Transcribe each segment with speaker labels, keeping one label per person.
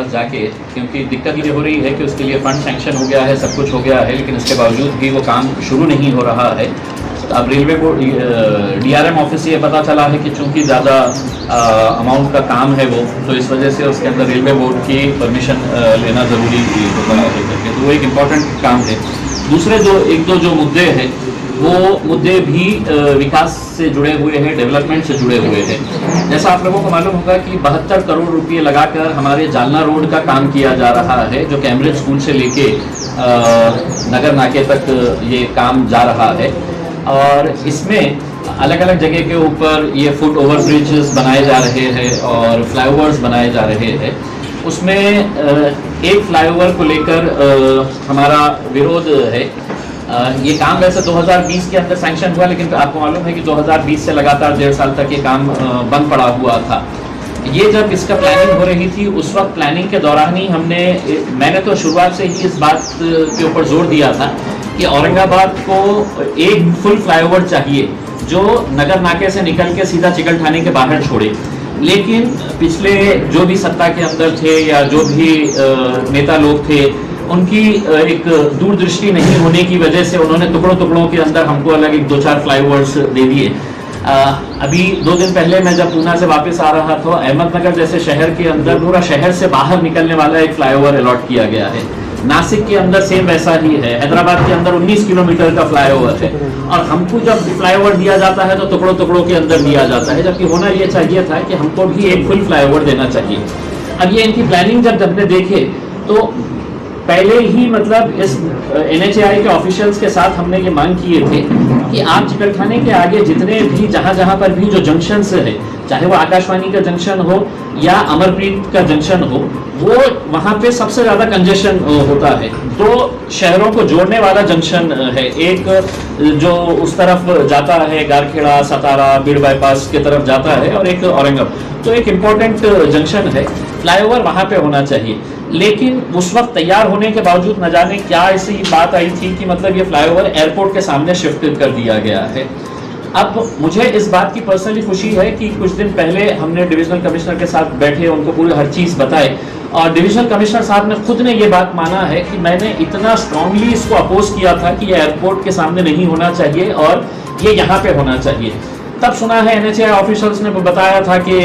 Speaker 1: पास जाके, क्योंकि दिक्कत ये हो रही है कि उसके लिए फ़ंड सैंक्शन हो गया है, सब कुछ हो गया है, लेकिन इसके बावजूद भी वो काम शुरू नहीं हो रहा है। तो अब रेलवे बोर्ड DRM ऑफिस से ये पता चला है कि चूँकि ज़्यादा अमाउंट का काम है वो, तो इस वजह से उसके अंदर रेलवे बोर्ड की परमिशन लेना ज़रूरी होता है करके, तो वो एक इम्पॉर्टेंट काम है। दूसरे एक दो जो मुद्दे हैं वो मुद्दे भी विकास से जुड़े हुए हैं, डेवलपमेंट से जुड़े हुए हैं। जैसा आप लोगों को मालूम होगा कि 72 करोड़ रुपए लगाकर हमारे जालना रोड का काम किया जा रहा है, जो कैम्ब्रिज स्कूल से लेके नगर नाके तक ये काम जा रहा है। और इसमें अलग अलग जगह के ऊपर ये फुट ओवर ब्रिजेस बनाए जा रहे हैं और फ्लाईओवर्स बनाए जा रहे हैं। उसमें एक फ्लाईओवर को लेकर हमारा विरोध है। ये काम वैसे 2020 के अंदर सैंक्शन हुआ, लेकिन आपको मालूम है कि 2020 से लगातार 1.5 साल तक ये काम बंद पड़ा हुआ था। ये जब इसका प्लानिंग हो रही थी, उस वक्त प्लानिंग के दौरान ही मैंने तो शुरुआत से ही इस बात के ऊपर जोर दिया था कि औरंगाबाद को एक फुल फ्लाईओवर चाहिए जो नगर नाके से निकल के सीधा चिकलठानी के बाहर छोड़े। लेकिन पिछले जो भी सत्ता के अंदर थे या जो भी नेता लोग थे, उनकी एक दूरदृष्टि नहीं होने की वजह से उन्होंने टुकड़ों के अंदर हमको अलग एक 2-4 फ्लाईओवर्स दे दिए। अभी 2 दिन पहले मैं जब पूना से वापस आ रहा था, अहमदनगर जैसे शहर के अंदर पूरा शहर से बाहर निकलने वाला एक फ्लाईओवर अलॉट किया गया है। नासिक के अंदर सेम वैसा ही है। हैदराबाद के अंदर 19 किलोमीटर का फ्लाईओवर है, और हमको जब फ्लाईओवर दिया जाता है तो टुकड़ों के अंदर दिया जाता है, जबकि होना ये चाहिए था कि हमको भी एक फुल फ्लाईओवर देना चाहिए। अब ये इनकी प्लानिंग जब हमने देखे तो पहले ही मतलब इस NHAI के ऑफिशियल्स के साथ हमने ये मांग किए थे कि आप चिकलठाने के आगे जितने भी जहाँ पर भी जो जंक्शंस है, चाहे वो आकाशवाणी का जंक्शन हो या अमरप्रीत का जंक्शन हो, वो वहाँ पे सबसे ज़्यादा कंजेशन होता है। 2 शहरों को जोड़ने वाला जंक्शन है, एक जो उस तरफ जाता है गारखेड़ा, सतारा, बीड़ बाईपास की तरफ जाता है, और एक औरंगाबाद। तो एक इम्पोर्टेंट जंक्शन है, फ्लाईओवर वहाँ पे होना चाहिए। लेकिन उस वक्त तैयार होने के बावजूद न जाने क्या ऐसी बात आई थी कि मतलब ये फ्लाईओवर एयरपोर्ट के सामने शिफ्ट कर दिया गया है। अब मुझे इस बात की पर्सनली खुशी है कि कुछ दिन पहले हमने डिविजनल कमिश्नर के साथ बैठे, उनको पूरी हर चीज़ बताए, और डिविजनल कमिश्नर साहब ने खुद ने ये बात माना है कि मैंने इतना स्ट्रांगली इसको अपोज किया था कि ये एयरपोर्ट के सामने नहीं होना चाहिए और ये यहाँ पे होना चाहिए। तब सुना है NHAI ऑफिशियल्स ने बताया था कि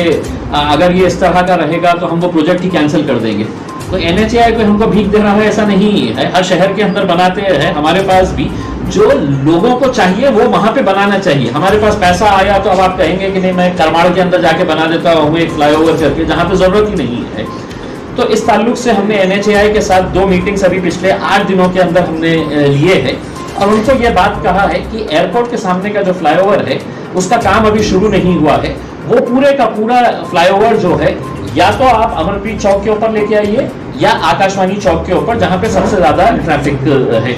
Speaker 1: अगर ये इस तरह का रहेगा तो हम वो प्रोजेक्ट ही कैंसिल कर देंगे। तो NHAI को हमको भीख दे रहा है ऐसा नहीं है, हर शहर के अंदर बनाते हैं। हमारे पास भी जो लोगों को चाहिए वो वहाँ पे बनाना चाहिए। हमारे पास पैसा आया तो अब आप कहेंगे कि नहीं, मैं करमाड़ के अंदर जाके बना देता हूँ एक फ्लाईओवर करके, जहाँ पे जरूरत ही नहीं है। तो इस ताल्लुक से हमने NHAI के साथ 2 मीटिंग्स अभी पिछले 8 दिनों के अंदर हमने लिए हैं, और उनको ये बात कहा है कि एयरपोर्ट के सामने का जो फ्लाईओवर है उसका काम अभी शुरू नहीं हुआ है। वो पूरे का पूरा फ्लाईओवर जो है, या तो आप अमरप्रीत चौक के ऊपर लेके आइए या आकाशवाणी चौक के ऊपर, जहाँ पे सबसे ज्यादा ट्रैफिक है।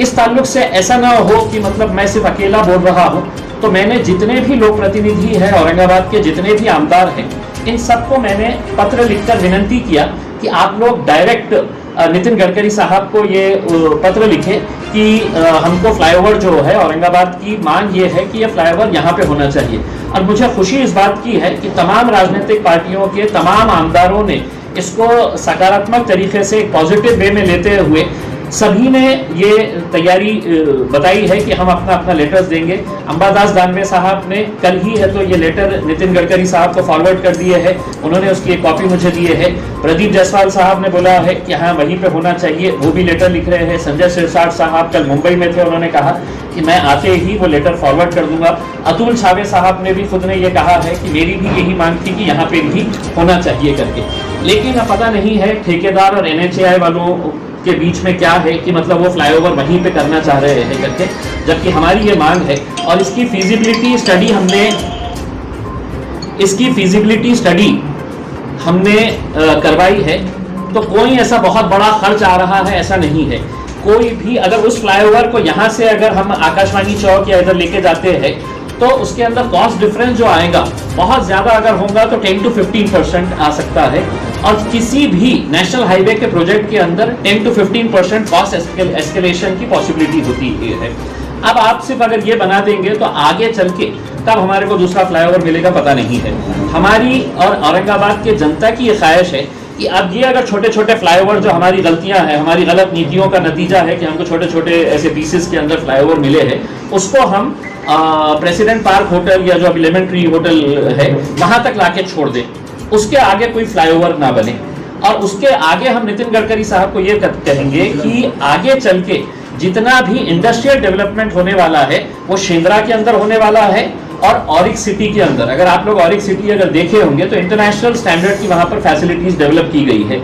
Speaker 1: इस ताल्लुक से ऐसा ना हो कि मतलब मैं सिर्फ अकेला बोल रहा हूँ। तो मैंने जितने भी लोक प्रतिनिधि हैं औरंगाबाद के, जितने भी आमदार हैं, इन सबको मैंने पत्र लिखकर विनंती किया कि आप लोग डायरेक्ट नितिन गडकरी साहब को ये पत्र लिखे कि हमको फ्लाईओवर जो है, औरंगाबाद की मांग ये है कि ये फ्लाईओवर यहाँ पे होना चाहिए। और मुझे खुशी इस बात की है कि तमाम राजनीतिक पार्टियों के तमाम आमदारों ने इसको सकारात्मक तरीके से पॉजिटिव वे में लेते हुए सभी ने ये तैयारी बताई है कि हम अपना अपना लेटर्स देंगे। अंबादास दानवे साहब ने कल ही है तो ये लेटर नितिन गडकरी साहब को फॉरवर्ड कर दिए है, उन्होंने उसकी एक कॉपी मुझे दिए है। प्रदीप जायसवाल साहब ने बोला है कि हाँ वहीं पे होना चाहिए, वो भी लेटर लिख रहे हैं। संजय सिरसाट साहब कल मुंबई में थे, उन्होंने कहा कि मैं आते ही वो लेटर फॉरवर्ड कर दूंगा। अतुल छावे साहब ने भी खुद ने ये कहा है कि मेरी भी यही मांग थी कि यहाँ पे भी होना चाहिए करके। लेकिन अब पता नहीं है ठेकेदार और NHAI वालों के बीच में क्या है कि मतलब वो फ्लाईओवर वहीं पे करना चाह रहे हैं करके, जबकि हमारी ये मांग है। और इसकी फिजिबिलिटी स्टडी हमने करवाई है। तो कोई ऐसा बहुत बड़ा खर्च आ रहा है ऐसा नहीं है। कोई भी अगर उस फ्लाईओवर को यहाँ से अगर हम आकाशवाणी चौक या इधर लेके जाते हैं तो उसके अंदर कॉस्ट डिफरेंस जो आएगा बहुत ज़्यादा अगर होगा तो 10 to 15% आ सकता है। और किसी भी नेशनल हाईवे के प्रोजेक्ट के अंदर 10 to 15% कॉस्ट एस्केलेशन की पॉसिबिलिटी होती है। अब आप सिर्फ अगर ये बना देंगे तो आगे चल के तब हमारे को दूसरा फ्लाईओवर मिलेगा पता नहीं है। हमारी और औरंगाबाद के जनता की ये ख्वाहिश है कि अब ये अगर छोटे छोटे फ्लाईओवर जो हमारी गलतियां हैं, हमारी गलत नीतियों का नतीजा है कि हमको छोटे छोटे ऐसे पीसेस के अंदर फ्लाईओवर मिले हैं, उसको हम प्रेसिडेंट पार्क होटल या जो अभी लेमन ट्री होटल है वहां तक लाके छोड़ दें, उसके आगे कोई फ्लाईओवर ना बने। और उसके आगे हम नितिन गडकरी साहब को ये कहेंगे कि आगे चल के जितना भी इंडस्ट्रियल डेवलपमेंट होने वाला है वो शेंद्रा के अंदर होने वाला है और ऑरिक सिटी के अंदर। अगर आप लोग ऑरिक सिटी अगर देखे होंगे तो इंटरनेशनल स्टैंडर्ड की वहां पर फैसिलिटीज डेवलप की गई है।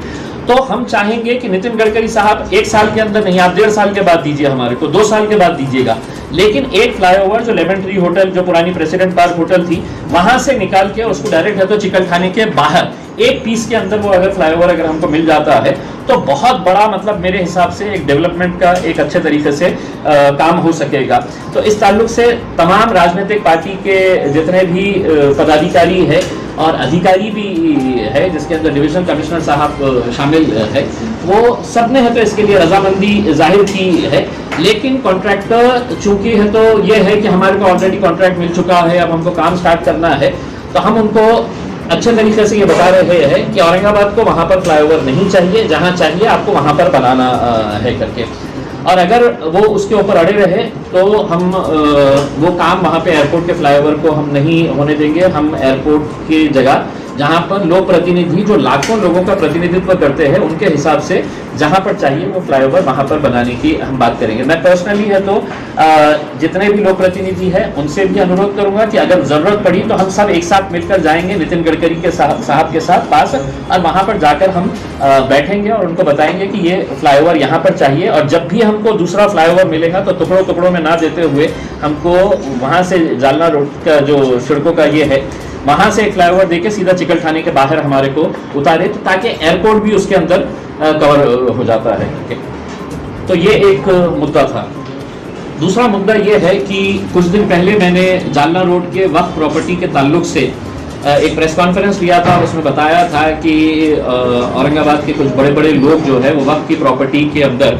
Speaker 1: तो हम चाहेंगे कि नितिन गडकरी साहब 1 साल के अंदर नहीं, आप 1.5 साल के बाद दीजिए, हमारे को 2 साल के बाद दीजिएगा, लेकिन एक फ्लाईओवर जो लेमन ट्री होटल जो पुरानी प्रेसिडेंट पार्क होटल थी वहां से निकाल के उसको डायरेक्ट है तो चिकलठाने के बाहर एक पीस के अंदर वो अगर फ्लाईओवर अगर हमको मिल जाता है तो बहुत बड़ा मतलब मेरे हिसाब से एक डेवलपमेंट का एक अच्छे तरीके से काम हो सकेगा। तो इस ताल्लुक से तमाम राजनीतिक पार्टी के जितने भी पदाधिकारी है और अधिकारी भी है, जिसके अंदर डिविजनल कमिश्नर साहब शामिल है, वो सब ने है तो इसके लिए रजामंदी जाहिर की है। लेकिन कॉन्ट्रैक्टर चूंकि है तो ये है कि हमारे को ऑलरेडी कॉन्ट्रैक्ट मिल चुका है, अब हमको काम स्टार्ट करना है, तो हम उनको अच्छे तरीके से ये बता रहे हैं कि औरंगाबाद को वहाँ पर फ्लाईओवर नहीं चाहिए, जहाँ चाहिए आपको वहाँ पर बनाना है करके। और अगर वो उसके ऊपर अड़े रहे तो हम वो काम वहाँ पे एयरपोर्ट के फ्लाईओवर को हम नहीं होने देंगे। हम एयरपोर्ट की जगह जहाँ पर लोक प्रतिनिधि जो लाखों लोगों का प्रतिनिधित्व करते हैं उनके हिसाब से जहाँ पर चाहिए वो फ्लाईओवर वहाँ पर बनाने की हम बात करेंगे। मैं पर्सनली है तो जितने भी लोक प्रतिनिधि हैं उनसे भी अनुरोध करूंगा कि अगर जरूरत पड़ी तो हम सब एक साथ मिलकर जाएंगे नितिन गडकरी के साहब के साथ पास, और वहाँ पर जाकर हम बैठेंगे और उनको बताएंगे कि ये फ्लाईओवर यहाँ पर चाहिए। और जब भी हमको दूसरा फ्लाईओवर मिलेगा तो टुकड़ों टुकड़ों में ना देते हुए हमको वहाँ से जालना रोड का जो सड़कों का ये है वहां से एक फ्लाईओवर देके सीधा चिकलठाने के बाहर हमारे को उतारे, तो ताकि एयरपोर्ट भी उसके अंदर कवर हो जाता है। तो ये एक मुद्दा था। दूसरा मुद्दा ये है कि कुछ दिन पहले मैंने जालना रोड के वक्फ प्रॉपर्टी के ताल्लुक से एक प्रेस कॉन्फ्रेंस लिया था। उसमें बताया था कि औरंगाबाद के कुछ बड़े बड़े लोग जो है वो वक्फ की प्रॉपर्टी के अंदर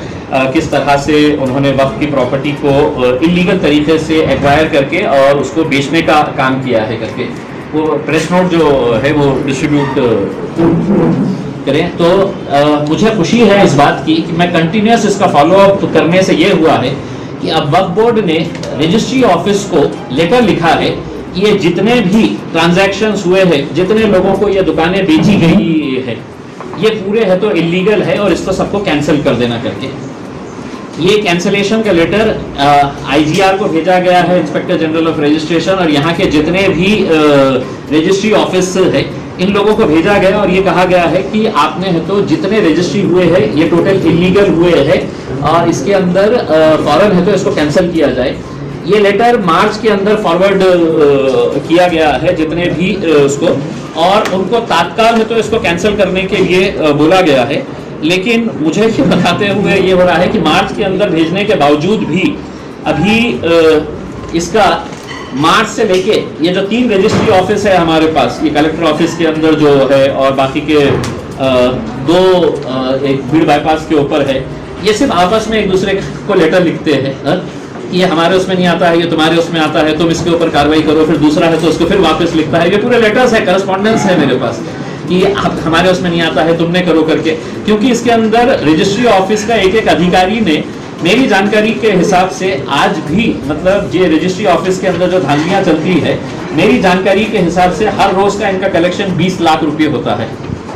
Speaker 1: किस तरह से उन्होंने वक्फ की प्रॉपर्टी को इलीगल तरीके से एक्वायर करके और उसको बेचने का काम किया है करके वो प्रेस नोट जो है वो डिस्ट्रीब्यूट करें। तो मुझे खुशी है इस बात की कि मैं कंटिन्यूस इसका फॉलोअप करने से ये हुआ है कि अब वक्फ बोर्ड ने रजिस्ट्री ऑफिस को लेटर लिखा है कि ये जितने भी ट्रांजैक्शंस हुए हैं, जितने लोगों को ये दुकानें बेची गई है, ये पूरे है तो इलीगल है और इसको सबको कैंसिल कर देना करके। ये कैंसलेशन का लेटर आईजीआर को भेजा गया है, इंस्पेक्टर जनरल ऑफ रजिस्ट्रेशन, और यहाँ के जितने भी रजिस्ट्री ऑफिस है इन लोगों को भेजा गया और ये कहा गया है कि आपने है तो जितने रजिस्ट्री हुए हैं ये टोटल इलीगल हुए हैं और इसके अंदर फौरन है तो इसको कैंसिल किया जाए। ये लेटर मार्च के अंदर फॉरवर्ड किया गया है जितने भी उसको, और उनको तात्काल है तो इसको कैंसिल करने के लिए बोला गया है। लेकिन मुझे बताते हुए ये हो रहा है कि मार्च के अंदर भेजने के बावजूद भी अभी इसका मार्च से लेके ये जो 3 रजिस्ट्री ऑफिस है हमारे पास, ये कलेक्टर ऑफिस के अंदर जो है और बाकी के 2 एक भीड़ बाईपास के ऊपर है, ये सिर्फ आपस में एक दूसरे को लेटर लिखते हैं। ये हमारे उसमें नहीं आता है, ये तुम्हारे उसमें आता है, तुम इसके ऊपर कार्रवाई करो, फिर दूसरा है तो उसको फिर वापस लिखता है। ये पूरे लेटर्स है, करस्पॉन्डेंस है मेरे पास कि आप हमारे उसमें नहीं आता है, तुमने करो करके। क्योंकि इसके अंदर रजिस्ट्री ऑफिस का एक अधिकारी ने मेरी जानकारी के हिसाब से आज भी मतलब ये रजिस्ट्री ऑफिस के अंदर जो धांधलियां चलती है, मेरी जानकारी के हिसाब से हर रोज का इनका कलेक्शन 20 लाख रुपए होता है।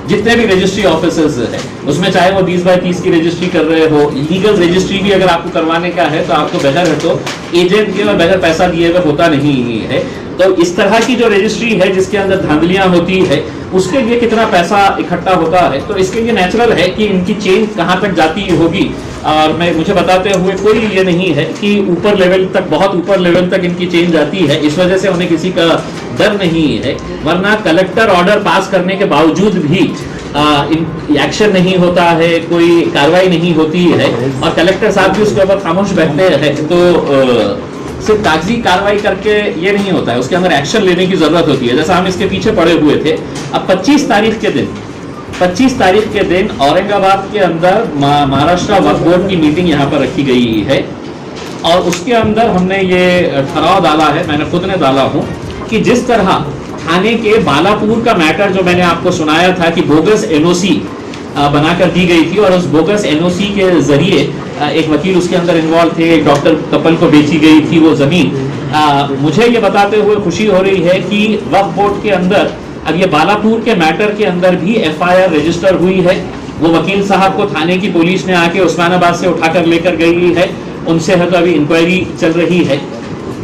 Speaker 1: जितने भी रजिस्ट्री ऑफिसर्स है उसमें चाहे वो 20 बाय 30 की रजिस्ट्री कर रहे हो, लीगल रजिस्ट्री भी अगर आपको करवाने का है तो आपको बगैर है तो एजेंट के और बगैर पैसा दिए हुए होता नहीं है। तो इस तरह की जो रजिस्ट्री है जिसके अंदर धांधलियां होती है उसके लिए कितना पैसा इकट्ठा होता है, तो इसके लिए नेचुरल है कि इनकी चेन कहाँ तक जाती होगी। और मुझे बताते हुए कोई ये नहीं है कि ऊपर लेवल तक, बहुत ऊपर लेवल तक इनकी चेन जाती है, इस वजह से उन्हें किसी का डर नहीं है। वरना कलेक्टर ऑर्डर पास करने के बावजूद भी एक्शन नहीं होता है, कोई कार्रवाई नहीं होती है और कलेक्टर साहब भी उसके ऊपर खामोश बैठते हैं। तो सिर्फ कागजी कार्रवाई करके ये नहीं होता है, उसके अंदर एक्शन लेने की जरूरत होती है। जैसा हम इसके पीछे पड़े हुए थे, अब 25 तारीख के दिन औरंगाबाद के अंदर महाराष्ट्र वक्फ बोर्ड की मीटिंग यहाँ पर रखी गई है और उसके अंदर हमने ये ठहराव डाला है, मैंने खुद ने डाला हूँ कि जिस तरह थाने के बालापुर का मैटर जो मैंने आपको सुनाया था कि बोगस एनओसी बनाकर दी गई थी और उस बोगस एनओसी के जरिए एक वकील उसके अंदर इन्वॉल्व थे, एक डॉक्टर कपल को बेची गई थी वो जमीन। मुझे ये बताते हुए खुशी हो रही है कि वक्फ बोर्ड के अंदर अब ये बालापुर के मैटर के अंदर भी एफआईआर रजिस्टर हुई है। वो वकील साहब को थाने की पुलिस ने आके उस्मानाबाद से उठाकर लेकर गई है, उनसे है तो अभी इंक्वायरी चल रही है।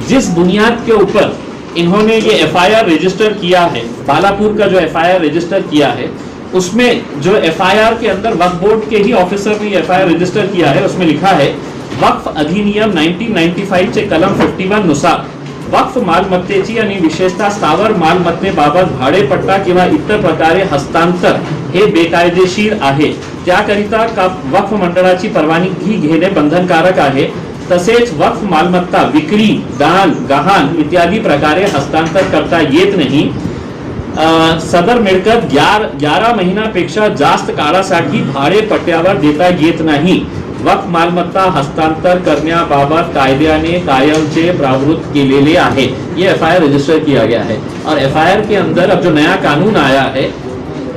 Speaker 1: जिस बुनियाद के ऊपर इन्होंने ये एफआईआर रजिस्टर किया है, बालापुर का जो एफआईआर रजिस्टर किया है, उसमें जो एफआईआर के अंदर वक्फ बोर्ड के ही ऑफिसर ने एफआईआर रजिस्टर किया है, उसमें लिखा है वक्फ अधिनियम 1995 चे कलम 51 नुसार वक्फ मालमत्तेची आणि विशेषतः स्थावर मालमत्तेबाबत भाडेपट्टा किंवा इतर प्रकारे हस्तांतर हे बेकायदेशीर आहे, त्याकरिता वक्फ मंडळाची परवानगी घेणे बंधनकारक आहे। तसेच वक्फ मालमत्ता विक्री, दान, गहाण इत्यादी प्रकारे हस्तांतर करता येत नाही। सदर मिळकत 11 महिन्यापेक्षा जास्त काळासाठी भाडेपट्ट्यावर देता येत नाही। वक्फ मालमत्ता हस्तांतर करण्याबाबत कायद्याने कायमचे प्रावधान केलेले आहे। ये एफआईआर रजिस्टर किया गया है और एफआईआर के अंदर अब जो नया कानून आया है,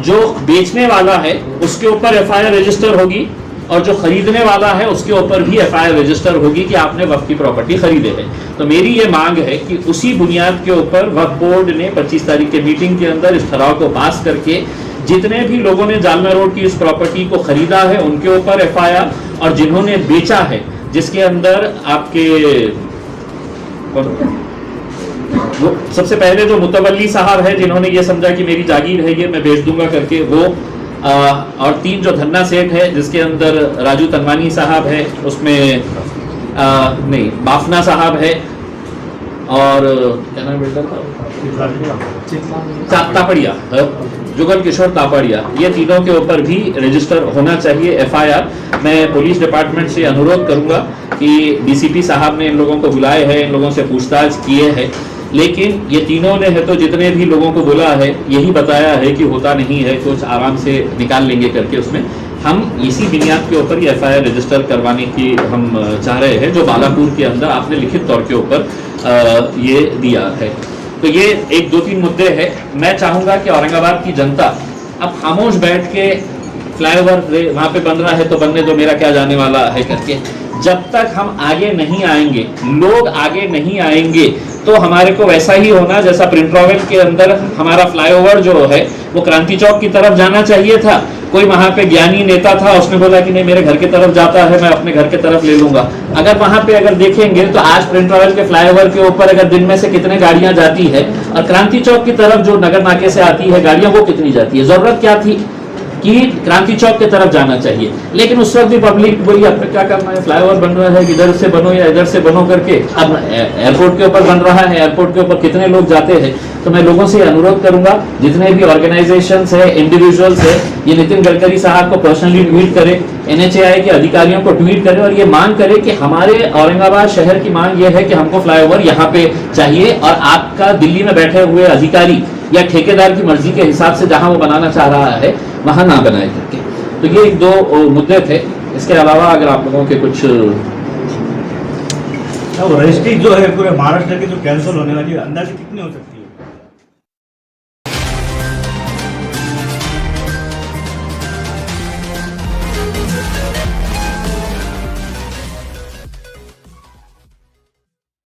Speaker 1: जो बेचने वाला है उसके ऊपर एफआईआर रजिस्टर होगी और जो खरीदने वाला है उसके ऊपर भी एफआईआर रजिस्टर होगी कि आपने वक्फ की प्रॉपर्टी खरीदे है। तो मेरी ये मांग है कि उसी बुनियाद के ऊपर वक्फ बोर्ड ने 25 तारीख के मीटिंग के अंदर इस ठराव को पास करके जितने भी लोगों ने जालना रोड की इस प्रॉपर्टी को खरीदा है उनके ऊपर एफआईआर, और जिन्होंने बेचा है जिसके अंदर आपके वो सबसे पहले जो मुतवल्ली साहब है जिन्होंने ये समझा कि मेरी जागीर है ये मैं बेच दूंगा करके वो, और 3 जो धन्ना सेठ है जिसके अंदर राजू तनवानी साहब है, उसमें नहीं बाफना साहब है और क्या नाम था तापड़िया, जुगल किशोर तापड़िया, ये तीनों के ऊपर भी रजिस्टर होना चाहिए एफआईआर। मैं पुलिस डिपार्टमेंट से अनुरोध करूंगा कि डीसीपी साहब ने इन लोगों को बुलाए हैं, इन लोगों से पूछताछ किए हैं, लेकिन ये तीनों ने है तो जितने भी लोगों को बोला है यही बताया है कि होता नहीं है, कुछ आराम से निकाल लेंगे करके उसमें हम इसी बुनियाद के ऊपर ये एफआईआर रजिस्टर करवाने की हम चाह रहे हैं, जो बालापुर के अंदर आपने लिखित तौर के ऊपर ये दिया है। तो ये 1-2-3 मुद्दे हैं। मैं चाहूंगा कि औरंगाबाद की जनता अब खामोश बैठ के फ्लाईओवर वहां पे बन रहा है तो बनने दो, मेरा क्या जाने वाला है करके, जब तक हम आगे नहीं आएंगे, लोग आगे नहीं आएंगे, तो हमारे को वैसा ही होना जैसा प्रिंट रॉवेल के अंदर हमारा फ्लाईओवर जो है वो क्रांति चौक की तरफ जाना चाहिए था। कोई वहां पे ज्ञानी नेता था, उसने बोला कि नहीं मेरे घर की तरफ जाता है, मैं अपने घर की तरफ ले लूंगा। अगर वहां पे अगर देखेंगे तो आज प्रिंट रॉवेल के फ्लाईओवर के ऊपर अगर दिन में से कितने गाड़ियां जाती है और क्रांति चौक की तरफ जो नगर नाके से आती है गाड़ियां वो कितनी जाती है। जरूरत क्या थी कि क्रांति चौक की तरफ जाना चाहिए, लेकिन उस वक्त भी पब्लिक बोली आपने क्या करना है, फ्लाईओवर बन रहा है इधर से बनो या इधर से बनो करके। अब एयरपोर्ट के ऊपर बन रहा है, एयरपोर्ट के ऊपर कितने लोग जाते हैं। तो मैं लोगों से अनुरोध करूंगा जितने भी ऑर्गेनाइजेशंस है, इंडिविजुअल्स है, ये नितिन गडकरी साहब को पर्सनली ट्वीट करे, एनएचएआई के अधिकारियों को ट्वीट करे और ये मांग करे कि हमारे औरंगाबाद शहर की मांग ये है कि हमको फ्लाईओवर यहाँ पे चाहिए और आपका दिल्ली में बैठे हुए अधिकारी या ठेकेदार की मर्जी के हिसाब से जहां वो बनाना चाह रहा है वहां ना बनाए करके। तो ये 1-2 मुद्दे थे। इसके अलावा अगर आप लोगों के कुछ
Speaker 2: रजिस्ट्री जो है पूरे महाराष्ट्र की जो कैंसिल होने वाली अंदाजे कितनी हो सकती है?